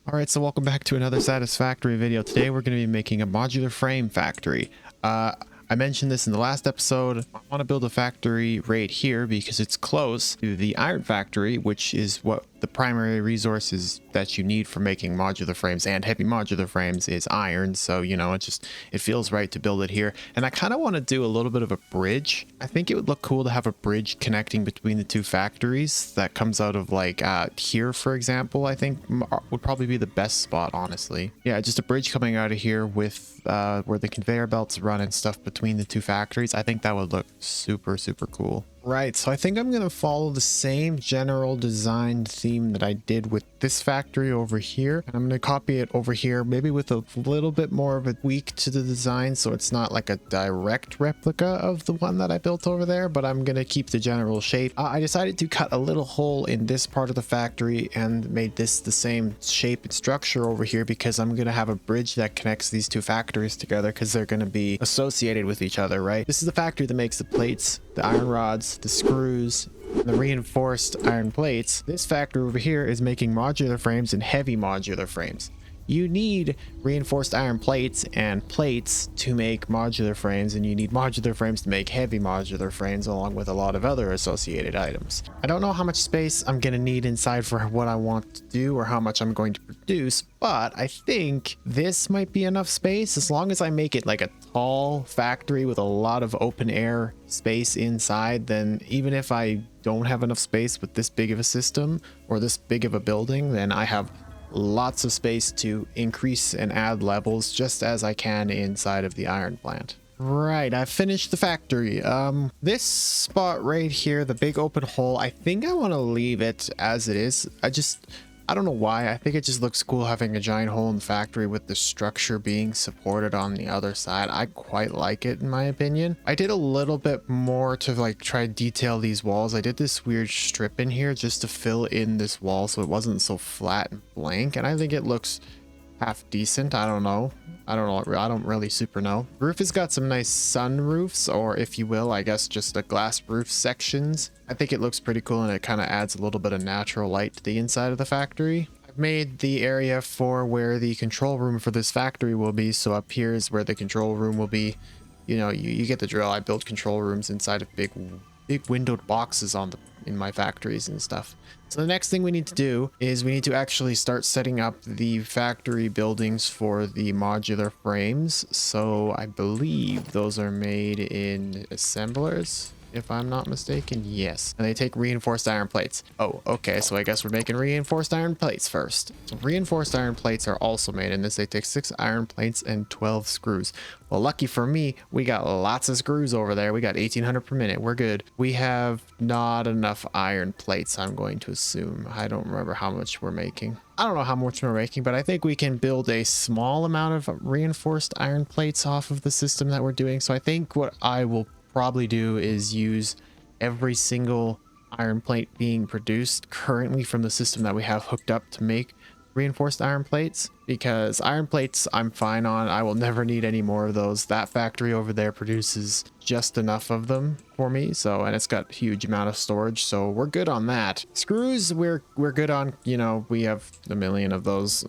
Alright, so welcome back to another Satisfactory video. Today we're going to be making a modular frame factory. I mentioned this in the last episode. I want to build a factory right here because it's close to the iron factory, which is what the primary resources that you need for making modular frames and heavy modular frames is iron. So, you know, it feels right to build it here. And I kind of want to do a little bit of a bridge. I think it would look cool to have a bridge connecting between the two factories that comes out of like here, for example. I think would probably be the best spot, honestly. Yeah, just a bridge coming out of here with where the conveyor belts run and stuff between the two factories. I think that would look super cool. Right, so I think I'm going to follow the same general design theme that I did with this factory over here. And I'm going to copy it over here, maybe with a little bit more of a tweak to the design so it's not like a direct replica of the one that I built over there, but I'm going to keep the general shape. I decided to cut a little hole in this part of the factory and made this the same shape and structure over here because I'm going to have a bridge that connects these two factories together because they're going to be associated with each other, right? This is the factory that makes the plates, the iron rods, the screws, and the reinforced iron plates. This factory over here is making modular frames and heavy modular frames. You need reinforced iron plates and plates to make modular frames, and you need modular frames to make heavy modular frames along with a lot of other associated items. I don't know how much space I'm going to need inside for what I want to do or how much I'm going to produce, but I think this might be enough space as long as I make it like a tall factory with a lot of open air space inside. Then even if I don't have enough space with this big of a system or this big of a building, then I have lots of space to increase and add levels just as I can inside of the iron plant. Right, I've finished the factory. This spot right here, the big open hole, I think I want to leave it as it is. I don't know why. I think it just looks cool having a giant hole in the factory with the structure being supported on the other side. I quite like it in my opinion. I did a little bit more to like try to detail these walls. I did this weird strip in here just to fill in this wall so it wasn't so flat and blank. And I think it looks half decent. I don't know. I don't really super know. The roof has got some nice sun roofs, or if you will, I guess just the glass roof sections. I think it looks pretty cool and it kind of adds a little bit of natural light to the inside of the factory. I've made the area for where the control room for this factory will be. So up here is where the control room will be. You know, you get the drill. I build control rooms inside of big windowed boxes in my factories and stuff. So the next thing we need to do is we need to actually start setting up the factory buildings for the modular frames. So I believe those are made in assemblers, if I'm not mistaken. Yes. And they take reinforced iron plates. Oh, okay. So I guess we're making reinforced iron plates first. So reinforced iron plates are also made in this. They take 6 iron plates and 12 screws. Well, lucky for me, we got lots of screws over there. We got 1800 per minute. We're good. We have not enough iron plates, I'm going to assume. I don't remember how much we're making. I don't know how much we're making, but I think we can build a small amount of reinforced iron plates off of the system that we're doing. So I think what I will probably do is use every single iron plate being produced currently from the system that we have hooked up to make reinforced iron plates, because iron plates I'm fine on. I will never need any more of those. That factory over there produces just enough of them for me, so, and it's got a huge amount of storage, so we're good on that. Screws we're good on. You know, we have a million of those.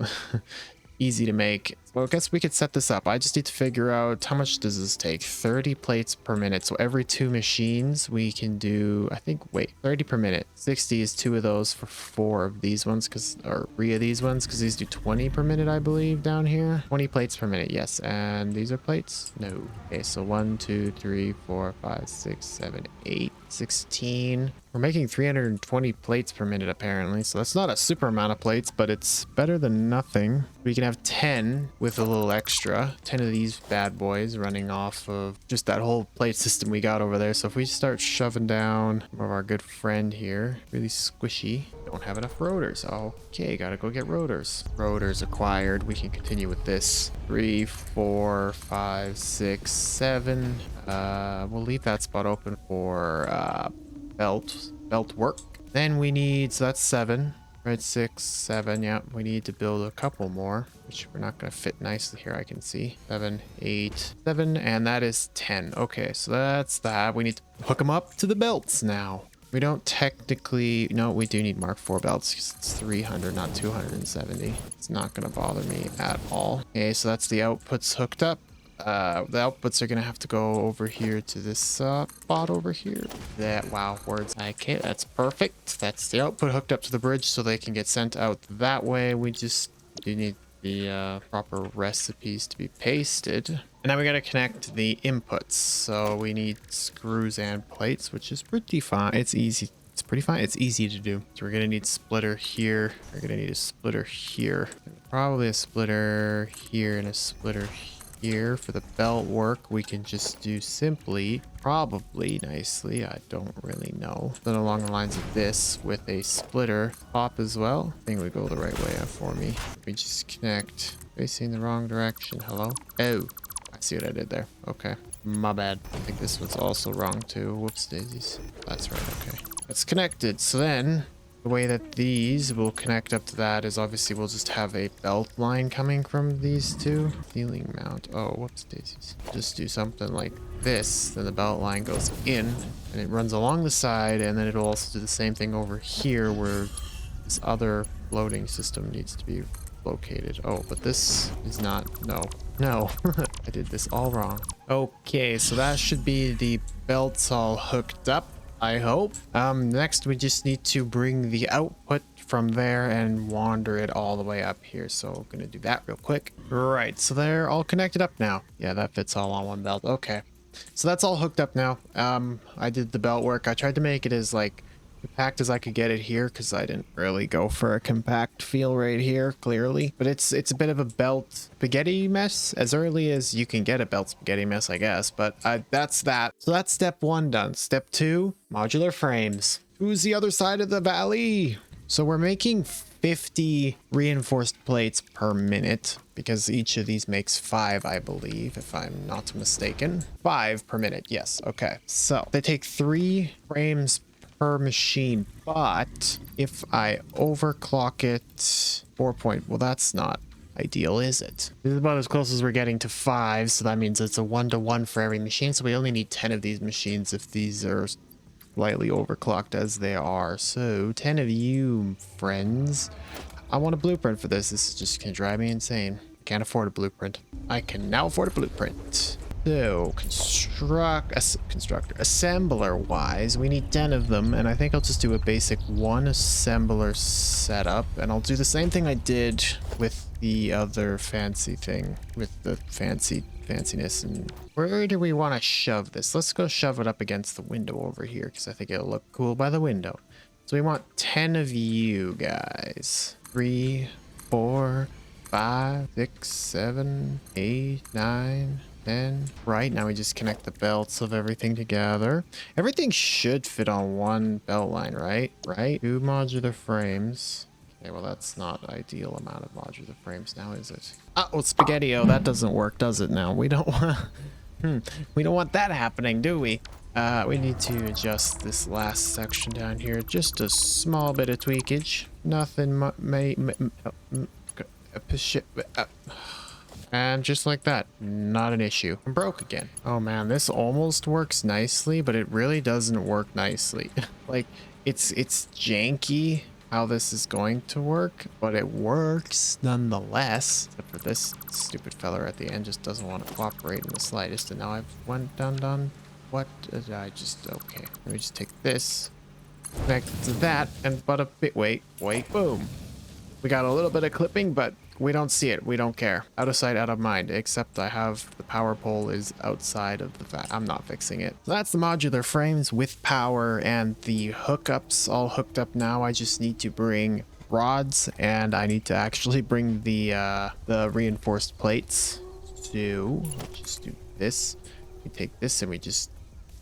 Easy to make. Well, I guess we could set this up. I just need to figure out how much does this take. 30 plates per minute. So every 2 machines we can do, I think, wait, 30 per minute. 60 is 2 of those for 4 of these ones, or 3 of these ones, because these do 20 per minute, I believe, down here. 20 plates per minute, yes. And these are plates? No. Okay, so 1, 2, 3, 4, 5, 6, 7, 8, 16. We're making 320 plates per minute apparently, so that's not a super amount of plates, but it's better than nothing. We can have 10 with a little extra. 10 of these bad boys running off of just that whole plate system we got over there. So if we start shoving down some of our good friend here, really squishy. Don't have enough rotors. Okay, gotta go get rotors. Rotors acquired. We can continue with this. 3, 4, 5, 6, 7. We'll leave that spot open for belt work. Then we need, so that's 7. Right, 6, 7. Yeah, we need to build a couple more, which we're not going to fit nicely here, I can see. 7, 8, 7, and that is 10. Okay, so that's that. We need to hook them up to the belts now. We don't technically, no, we do need Mark IV belts because it's 300, not 270. It's not going to bother me at all. Okay, so that's the outputs hooked up. The outputs are going to have to go over here to this spot over here. Wow, words. Okay, that's perfect. That's the output hooked up to the bridge so they can get sent out that way. We just do need the proper recipes to be pasted. And now we got to connect the inputs. So we need screws and plates, which is pretty fine. It's easy. It's pretty fine. It's easy to do. So we're going to need splitter here. We're going to need a splitter here. Probably a splitter here and a splitter here. For the belt work, we can just do simply, probably nicely, I don't really know, then along the lines of this with a splitter pop as well. I think we go the right way for me. We just connect, facing the wrong direction. Hello? Oh, I see what I did there. Okay, my bad. I think this one's also wrong too. Whoops daisies. That's right. Okay, it's connected. So then the way that these will connect up to that is obviously we'll just have a belt line coming from these two. Ceiling mount. Oh, whoops daisies. Just do something like this. Then the belt line goes in and it runs along the side, and then it'll also do the same thing over here where this other loading system needs to be located. Oh, but this is not. No. I did this all wrong. Okay, so that should be the belts all hooked up, I hope. Next we just need to bring the output from there and wander it all the way up here. So we're gonna do that real quick. Right, so they're all connected up now. Yeah, that fits all on one belt. Okay, so that's all hooked up now. I did the belt work. I tried to make it as like compact as I could get it here because I didn't really go for a compact feel right here, clearly. But it's a bit of a belt spaghetti mess, as early as you can get a belt spaghetti mess, I guess. But that's that. So that's step one done. Step two, modular frames. Who's the other side of the valley? So we're making 50 reinforced plates per minute because each of these makes 5, I believe, if I'm not mistaken. 5 per minute, yes. Okay, so they take 3 frames per machine, but if I overclock it 4 point, well, that's not ideal, is it? This is about as close as we're getting to 5, so that means it's a 1-to-1 for every machine, so we only need 10 of these machines if these are slightly overclocked as they are. So 10 of you friends. I want a blueprint for this. This is just gonna drive me insane. Can't afford a blueprint. I can now afford a blueprint. So, assembler wise, we need 10 of them, and I think I'll just do a basic 1 assembler setup, and I'll do the same thing I did with the other fancy thing, with the fanciness. And where do we want to shove this? Let's go shove it up against the window over here, because I think it'll look cool by the window. So we want 10 of you guys. 3, 4, 5, 6, 7, 8, 9, 10. Right, now we just connect the belts of everything together. Everything should fit on one belt line, right? 2 modular frames. Okay, well, that's not ideal amount of modular frames now, is it? Oh, spaghetti-o, that doesn't work, does it now? We don't want we don't want that happening, do we? We need to adjust this last section down here. Just a small bit of tweakage. Nothing and just like that, not an issue. I'm broke again. Oh man, this almost works nicely, but it really doesn't work nicely. Like, it's janky how this is going to work, but it works nonetheless. Except for this stupid feller at the end just doesn't want to cooperate in the slightest. And now I've done. What did I just, okay. Let me just take this, connect it to that, and but a bit, wait, boom. We got a little bit of clipping, but we don't see it. We don't care. Out of sight, out of mind. Except I have the power pole is outside of the I'm not fixing it. So that's the modular frames with power and the hookups all hooked up now. I just need to bring rods, and I need to actually bring the reinforced plates. So just do this. We take this and we just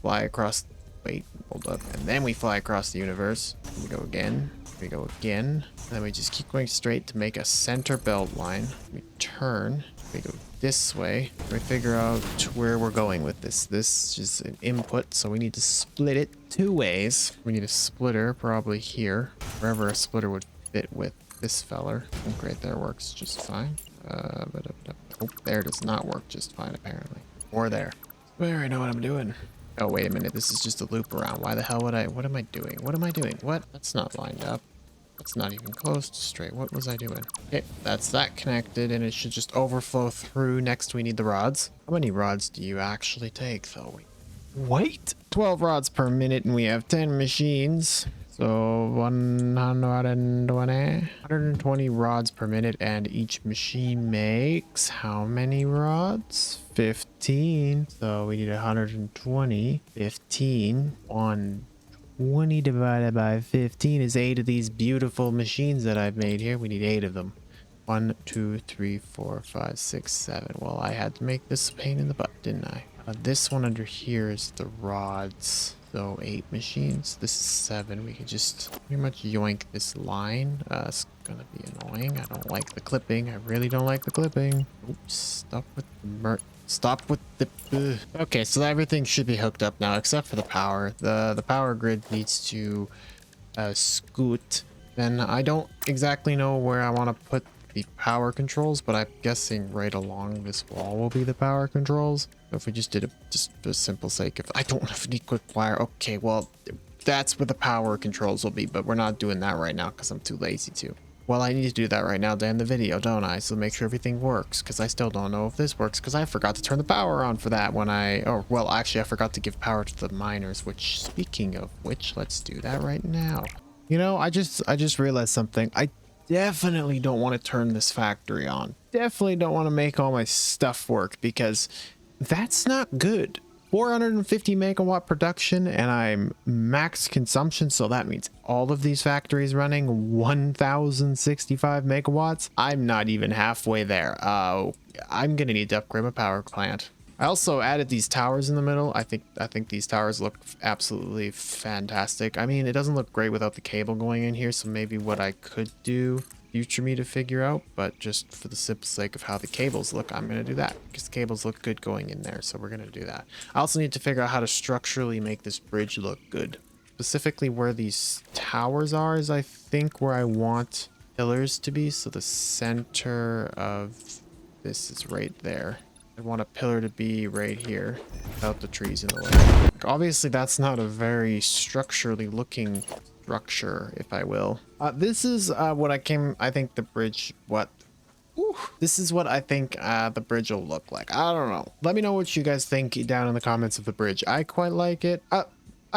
fly across. Wait, hold up. And then we fly across the universe. We go again. We go again. And then we just keep going straight to make a center belt line. We turn. We go this way. We figure out where we're going with this. This is an input, so we need to split it 2 ways. We need a splitter probably here. Wherever a splitter would fit with this feller. I think right there works just fine. Oh, there does not work just fine apparently. Or there. Where I know what I'm doing. Oh, wait a minute. This is just a loop around. Why the hell would I? What am I doing? What am I doing? What? That's not lined up. That's not even close to straight. What was I doing? Okay, that's that connected, and it should just overflow through. Next, we need the rods. How many rods do you actually take, though? Wait! 12 rods per minute, and we have 10 machines. So 120 rods per minute, and each machine makes how many rods? 15. So we need 120. 15 on 20 divided by 15 is 8 of these beautiful machines that I've made here. We need 8 of them. 1, 2, 3, 4, 5, 6, 7. Well, I had to make this a pain in the butt, didn't I? This one under here is the rods. So 8 machines. This is 7. We can just pretty much yoink this line. It's gonna be annoying. I don't like the clipping. I really don't like the clipping. Oops. Stop with the Stop with the... Okay, so everything should be hooked up now, except for the power. The power grid needs to scoot. Then I don't exactly know where I want to put the power controls, but I'm guessing right along this wall will be the power controls. So if we just did it just for simple sake, if I don't have any quick wire, okay, well, that's where the power controls will be, but we're not doing that right now because I'm too lazy to. Well, I need to do that right now to end the video, don't I? So make sure everything works, because I still don't know if this works, because I forgot to turn the power on for that when well, actually, I forgot to give power to the miners, which, speaking of which, let's do that right now. You know, I just realized something. I definitely don't want to turn this factory on. Definitely don't want to make all my stuff work, because that's not good. 450 megawatt production, and I'm max consumption, so that means all of these factories running 1065 megawatts. I'm not even halfway there. I'm gonna need to upgrade my power plant. I also added these towers in the middle. I think these towers look absolutely fantastic. I mean, it doesn't look great without the cable going in here, so maybe what I could do, future me to figure out, but just for the simple sake of how the cables look, I'm going to do that because the cables look good going in there, so we're going to do that. I also need to figure out how to structurally make this bridge look good. Specifically where these towers are is, I think, where I want pillars to be, so the center of this is right there. I want a pillar to be right here without the trees in the way. Obviously that's not a very structurally looking structure, if I will. This is what I think the bridge, this is what I think the bridge will look like. I don't know. Let me know what you guys think down in the comments of the bridge. I quite like it. I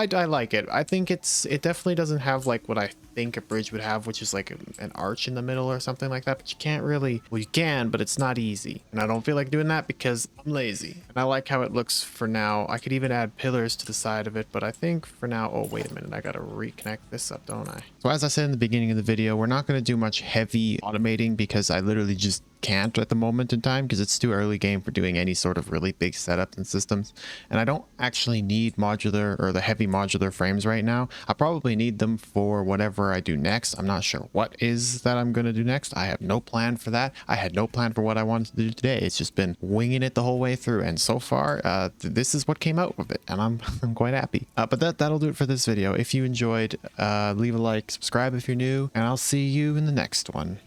like it. I think it definitely doesn't have like what I think a bridge would have, which is like an arch in the middle or something like that, but you can't really, well, you can, but it's not easy, and I don't feel like doing that because I'm lazy. And I like how it looks for now. I could even add pillars to the side of it, but I think for now, oh wait a minute, I gotta reconnect this up, don't I? So as I said in the beginning of the video, we're not going to do much heavy automating because I literally just can't at the moment in time, because it's too early game for doing any sort of really big setups and systems, and I don't actually need modular or the heavy modular frames right now. I probably need them for whatever I do next. I'm not sure what is that I'm going to do next. I have no plan for that. I had no plan for what I wanted to do today. It's just been winging it the whole way through, and so far this is what came out of it, and I'm quite happy. But that'll do it for this video. If you enjoyed, leave a like, subscribe if you're new, and I'll see you in the next one.